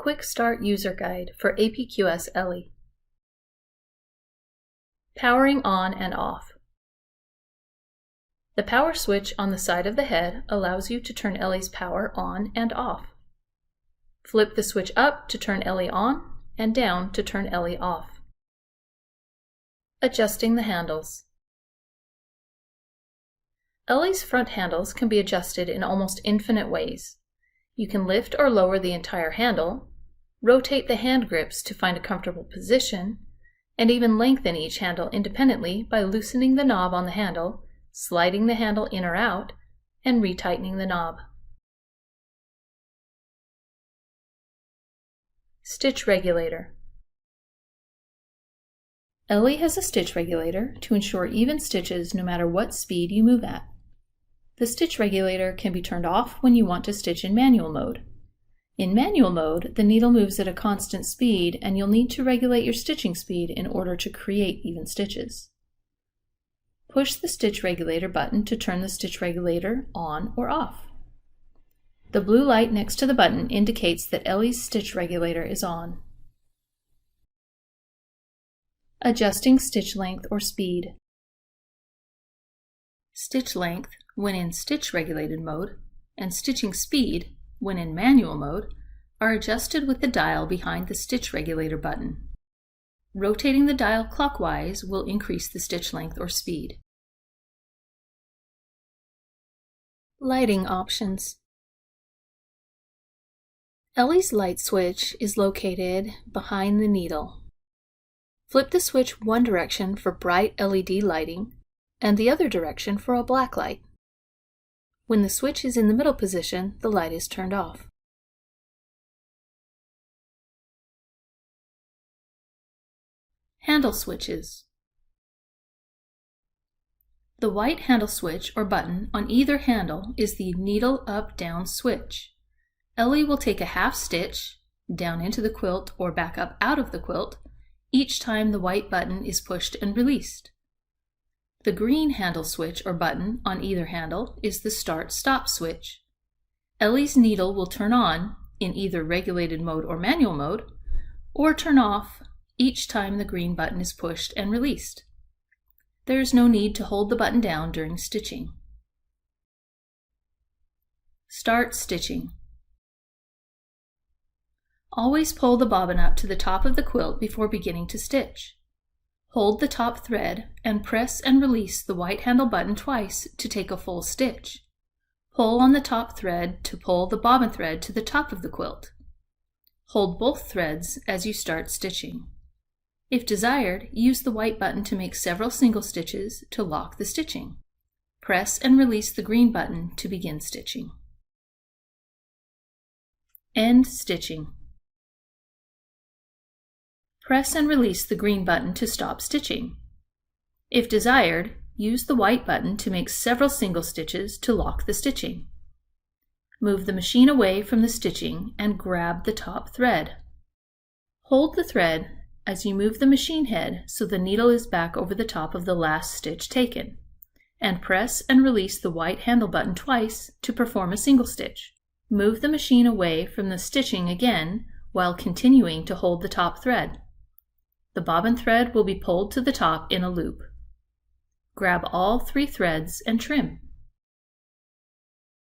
Quick Start User Guide for APQS Ellie. Powering on and off. The power switch on the side of the head allows you to turn Ellie's power on and off. Flip the switch up to turn Ellie on and down to turn Ellie off. Adjusting the handles. Ellie's front handles can be adjusted in almost infinite ways. You can lift or lower the entire handle, rotate the hand grips to find a comfortable position, and even lengthen each handle independently by loosening the knob on the handle, sliding the handle in or out, and retightening the knob. Stitch regulator. Ellie has a stitch regulator to ensure even stitches no matter what speed you move at. The stitch regulator can be turned off when you want to stitch in manual mode. In manual mode, the needle moves at a constant speed and you'll need to regulate your stitching speed in order to create even stitches. Push the stitch regulator button to turn the stitch regulator on or off. The blue light next to the button indicates that Ellie's stitch regulator is on. Adjusting stitch length or speed. Stitch length, when in stitch regulated mode, and stitching speed, when in manual mode, are adjusted with the dial behind the stitch regulator button. Rotating the dial clockwise will increase the stitch length or speed. Lighting options. Ellie's light switch is located behind the needle. Flip the switch one direction for bright LED lighting and the other direction for a black light. When the switch is in the middle position, the light is turned off. Handle switches. The white handle switch or button on either handle is the needle up-down switch. Ellie will take a half stitch down into the quilt or back up out of the quilt each time the white button is pushed and released. The green handle switch or button on either handle is the start-stop switch. Ellie's needle will turn on in either regulated mode or manual mode, or turn off each time the green button is pushed and released. There is no need to hold the button down during stitching. Start stitching. Always pull the bobbin up to the top of the quilt before beginning to stitch. Hold the top thread and press and release the white handle button twice to take a full stitch. Pull on the top thread to pull the bobbin thread to the top of the quilt. Hold both threads as you start stitching. If desired, use the white button to make several single stitches to lock the stitching. Press and release the green button to begin stitching. End stitching. Press and release the green button to stop stitching. If desired, use the white button to make several single stitches to lock the stitching. Move the machine away from the stitching and grab the top thread. Hold the thread as you move the machine head so the needle is back over the top of the last stitch taken, and press and release the white handle button twice to perform a single stitch. Move the machine away from the stitching again while continuing to hold the top thread. The bobbin thread will be pulled to the top in a loop. Grab all 3 threads and trim.